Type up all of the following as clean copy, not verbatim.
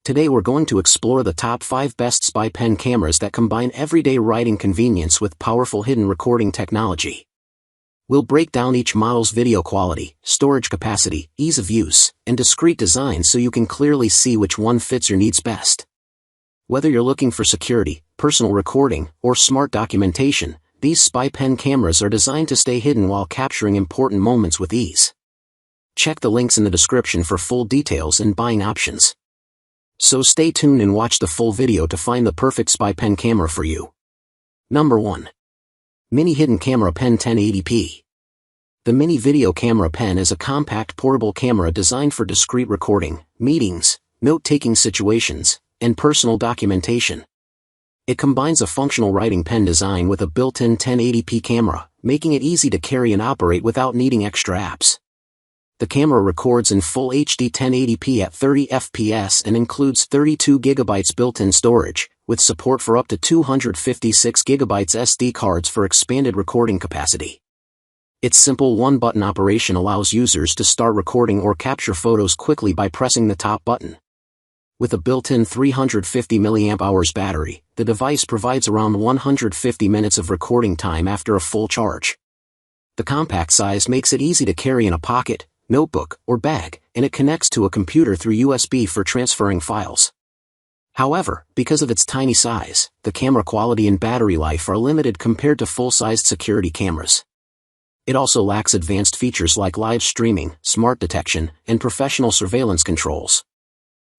Today we're going to explore the top 5 best spy pen cameras that combine everyday writing convenience with powerful hidden recording technology. We'll break down each model's video quality, storage capacity, ease of use, and discreet design so you can clearly see which one fits your needs best. Whether you're looking for security, personal recording, or smart documentation, these spy pen cameras are designed to stay hidden while capturing important moments with ease. Check the links in the description for full details and buying options. So stay tuned and watch the full video to find the perfect spy pen camera for you. Number 1. Mini Hidden Camera Pen 1080p. The Mini Video Camera Pen is a compact portable camera designed for discreet recording, meetings, note-taking situations, and personal documentation. It combines a functional writing pen design with a built-in 1080p camera, making it easy to carry and operate without needing extra apps. The camera records in full HD 1080p at 30 fps and includes 32 GB built-in storage, with support for up to 256 GB SD cards for expanded recording capacity. Its simple one-button operation allows users to start recording or capture photos quickly by pressing the top button. With a built-in 350 mAh battery, the device provides around 150 minutes of recording time after a full charge. The compact size makes it easy to carry in a pocket, notebook, or bag, and it connects to a computer through USB for transferring files. However, because of its tiny size, the camera quality and battery life are limited compared to full-sized security cameras. It also lacks advanced features like live streaming, smart detection, and professional surveillance controls.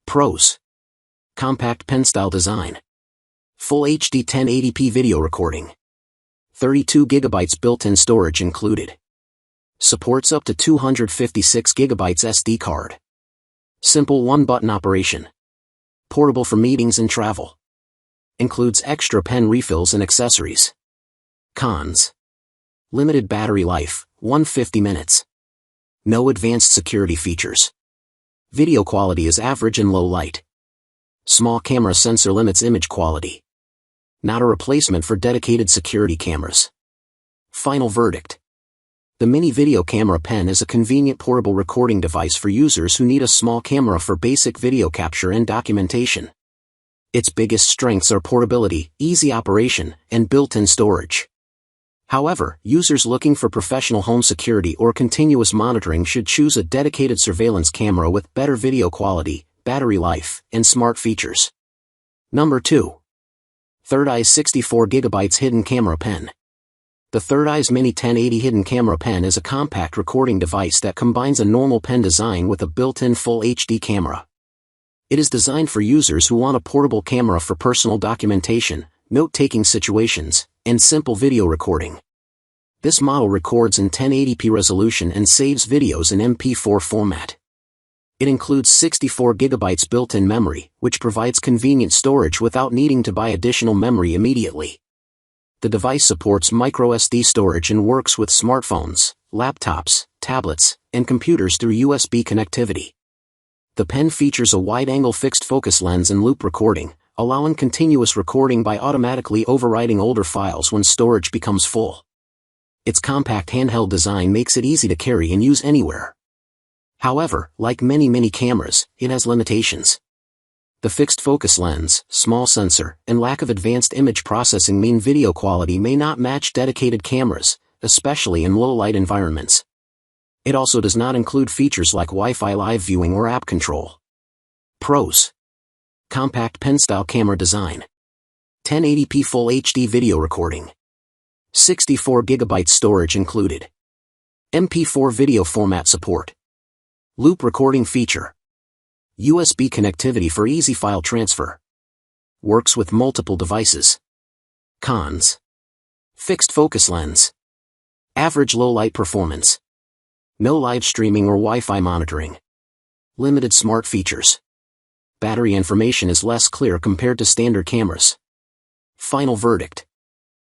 Pros: compact pen-style design, full HD 1080p video recording, 32 GB built-in storage included, supports up to 256 GB SD card, simple one-button operation, portable for meetings and travel, includes extra pen refills and accessories. Cons: limited battery life, 150 minutes. No advanced security features. Video quality is average in low light. Small camera sensor limits image quality. Not a replacement for dedicated security cameras. Final verdict: the Mini Video Camera Pen is a convenient portable recording device for users who need a small camera for basic video capture and documentation. Its biggest strengths are portability, easy operation, and built-in storage. However, users looking for professional home security or continuous monitoring should choose a dedicated surveillance camera with better video quality, battery life, and smart features. Number 2. Thirdeyes 64 GB Hidden Camera Pen. The Thirdeyes Mini 1080 Hidden Camera Pen is a compact recording device that combines a normal pen design with a built-in full HD camera. It is designed for users who want a portable camera for personal documentation, note-taking situations, and simple video recording. This model records in 1080p resolution and saves videos in MP4 format. It includes 64 GB built-in memory, which provides convenient storage without needing to buy additional memory immediately. The device supports microSD storage and works with smartphones, laptops, tablets, and computers through USB connectivity. The pen features a wide-angle fixed focus lens and loop recording, allowing continuous recording by automatically overwriting older files when storage becomes full. Its compact handheld design makes it easy to carry and use anywhere. However, like many cameras, it has limitations. The fixed focus lens, small sensor, and lack of advanced image processing mean video quality may not match dedicated cameras, especially in low-light environments. It also does not include features like Wi-Fi live viewing or app control. Pros: compact pen-style camera design, 1080p full HD video recording, 64 GB storage included, MP4 video format support, loop recording feature, USB connectivity for easy file transfer, works with multiple devices. Cons: fixed focus lens, average low light performance, no live streaming or Wi-Fi monitoring, limited smart features. Battery information is less clear compared to standard cameras. Final verdict: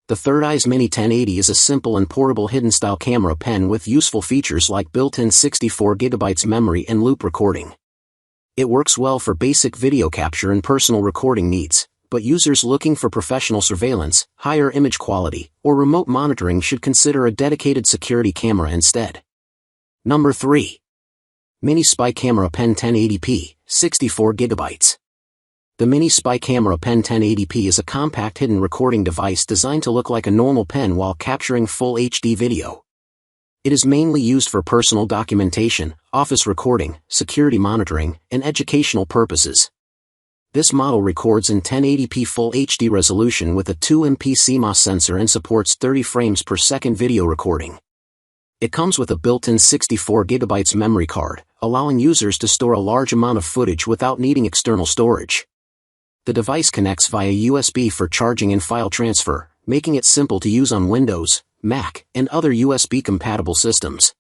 the Thirdeyes Mini 1080 is a simple and portable hidden-style camera pen with useful features like built-in 64 GB memory and loop recording. It works well for basic video capture and personal recording needs, but users looking for professional surveillance, higher image quality, or remote monitoring should consider a dedicated security camera instead. Number 3. Mini Spy Camera Pen 1080p, 64 GB. The Mini Spy Camera Pen 1080p is a compact hidden recording device designed to look like a normal pen while capturing full HD video. It is mainly used for personal documentation, office recording, security monitoring, and educational purposes. This model records in 1080p Full HD resolution with a 2MP CMOS sensor and supports 30 frames per second video recording. It comes with a built-in 64GB memory card, allowing users to store a large amount of footage without needing external storage. The device connects via USB for charging and file transfer, making it simple to use on Windows, Mac, and other USB-compatible systems.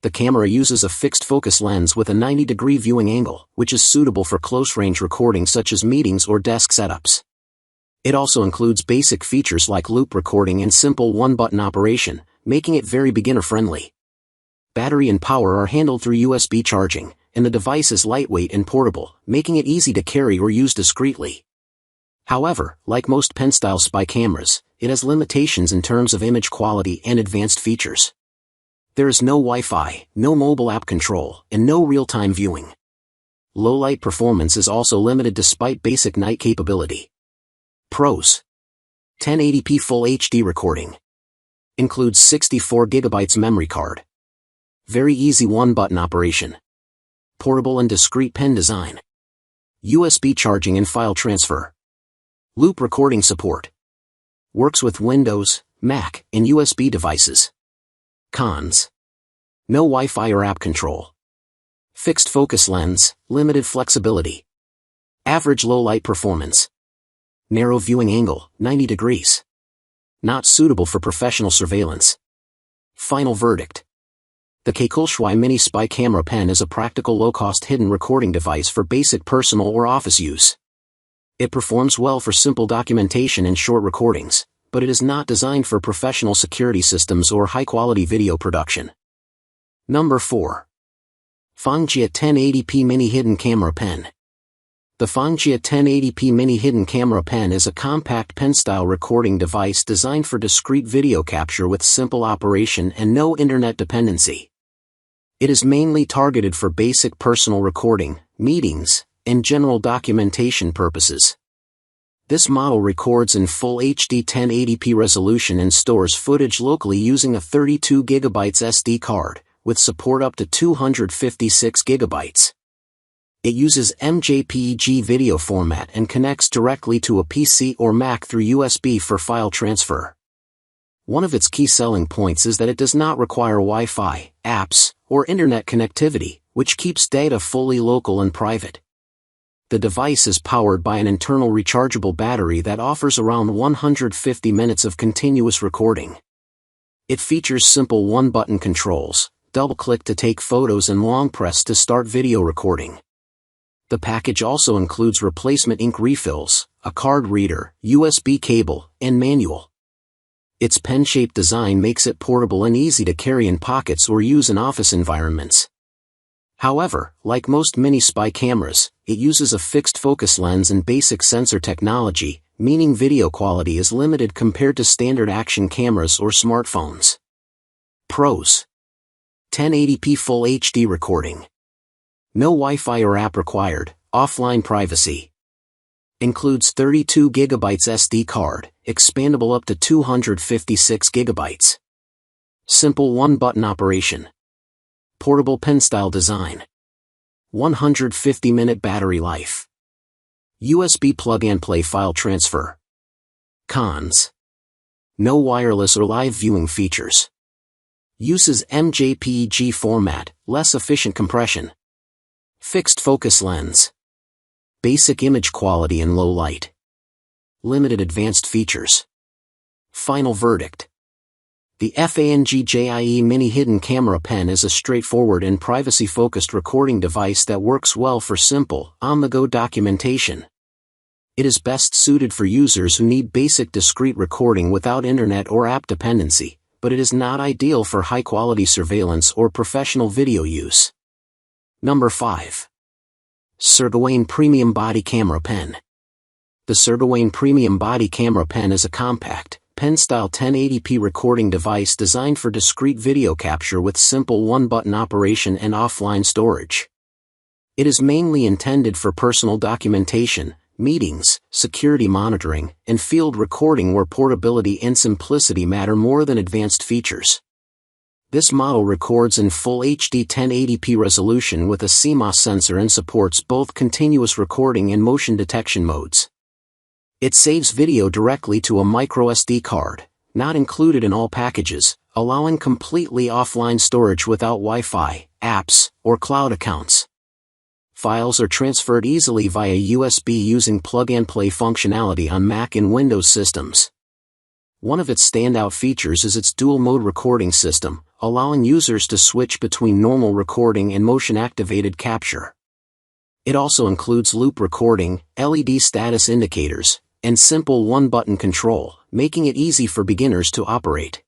The camera uses a fixed focus lens with a 90-degree viewing angle, which is suitable for close-range recording such as meetings or desk setups. It also includes basic features like loop recording and simple one-button operation, making it very beginner-friendly. Battery and power are handled through USB charging, and the device is lightweight and portable, making it easy to carry or use discreetly. However, like most pen-style spy cameras, it has limitations in terms of image quality and advanced features. There is no Wi-Fi, no mobile app control, and no real-time viewing. Low-light performance is also limited despite basic night capability. Pros: 1080p Full HD recording. Includes 64GB memory card. Very easy one-button operation. Portable and discreet pen design. USB charging and file transfer. Loop recording support. Works with Windows, Mac, and USB devices. Cons: no Wi-Fi or app control. Fixed focus lens, limited flexibility. Average low-light performance. Narrow viewing angle, 90 degrees. Not suitable for professional surveillance. Final verdict: the FANGJIE Mini Spy Camera Pen is a practical low-cost hidden recording device for basic personal or office use. It performs well for simple documentation and short recordings, but it is not designed for professional security systems or high-quality video production. Number 4. FANGJIE 1080p Mini Hidden Camera Pen. The FANGJIE 1080p Mini Hidden Camera Pen is a compact pen-style recording device designed for discrete video capture with simple operation and no internet dependency. It is mainly targeted for basic personal recording, meetings, and general documentation purposes. This model records in Full HD 1080p resolution and stores footage locally using a 32GB SD card, with support up to 256GB. It uses MJPEG video format and connects directly to a PC or Mac through USB for file transfer. One of its key selling points is that it does not require Wi-Fi, apps, or internet connectivity, which keeps data fully local and private. The device is powered by an internal rechargeable battery that offers around 150 minutes of continuous recording. It features simple one-button controls, double-click to take photos and long press to start video recording. The package also includes replacement ink refills, a card reader, USB cable, and manual. Its pen-shaped design makes it portable and easy to carry in pockets or use in office environments. However, like most mini spy cameras, it uses a fixed focus lens and basic sensor technology, meaning video quality is limited compared to standard action cameras or smartphones. Pros: 1080p Full HD recording. No Wi-Fi or app required, offline privacy. Includes 32GB SD card, expandable up to 256GB. Simple one-button operation. Portable pen-style design. 150-minute battery life. USB plug-and-play file transfer. Cons: no wireless or live viewing features. Uses MJPEG format, less efficient compression. Fixed focus lens. Basic image quality and low light. Limited advanced features. Final verdict: the FANGJIE Mini Hidden Camera Pen is a straightforward and privacy-focused recording device that works well for simple, on-the-go documentation. It is best suited for users who need basic discrete recording without internet or app dependency, but it is not ideal for high-quality surveillance or professional video use. Number 5. SIRGAWAIN Premium Body Camera Pen. The SIRGAWAIN Premium Body Camera Pen is a compact, pen-style 1080p recording device designed for discrete video capture with simple one-button operation and offline storage. It is mainly intended for personal documentation, meetings, security monitoring, and field recording where portability and simplicity matter more than advanced features. This model records in full HD 1080p resolution with a CMOS sensor and supports both continuous recording and motion detection modes. It saves video directly to a microSD card, not included in all packages, allowing completely offline storage without Wi-Fi, apps, or cloud accounts. Files are transferred easily via USB using plug-and-play functionality on Mac and Windows systems. One of its standout features is its dual-mode recording system, allowing users to switch between normal recording and motion-activated capture. It also includes loop recording, LED status indicators, and simple one-button control, making it easy for beginners to operate.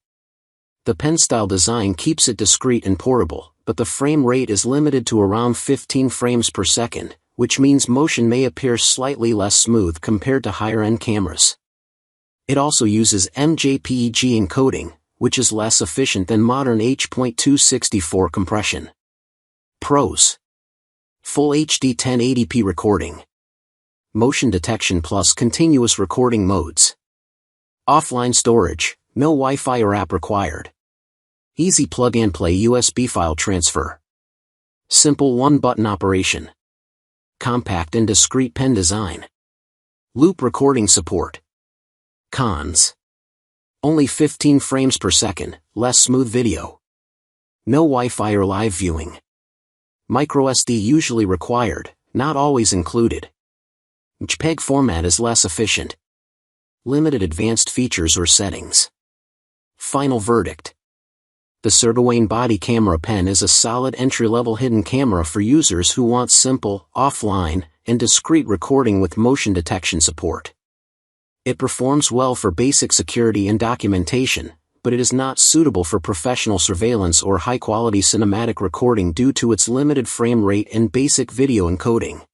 The pen-style design keeps it discreet and portable, but the frame rate is limited to around 15 frames per second, which means motion may appear slightly less smooth compared to higher-end cameras. It also uses MJPEG encoding, which is less efficient than modern H.264 compression. Pros: Full HD 1080p recording. Motion detection plus continuous recording modes. Offline storage, no Wi-Fi or app required. Easy plug-and-play USB file transfer. Simple one-button operation. Compact and discreet pen design. Loop recording support. Cons: only 15 frames per second, less smooth video. No Wi-Fi or live viewing. MicroSD usually required, not always included. JPEG format is less efficient. Limited advanced features or settings. Final verdict: the SIRGAWAIN body camera pen is a solid entry-level hidden camera for users who want simple, offline, and discreet recording with motion detection support. It performs well for basic security and documentation, but it is not suitable for professional surveillance or high-quality cinematic recording due to its limited frame rate and basic video encoding.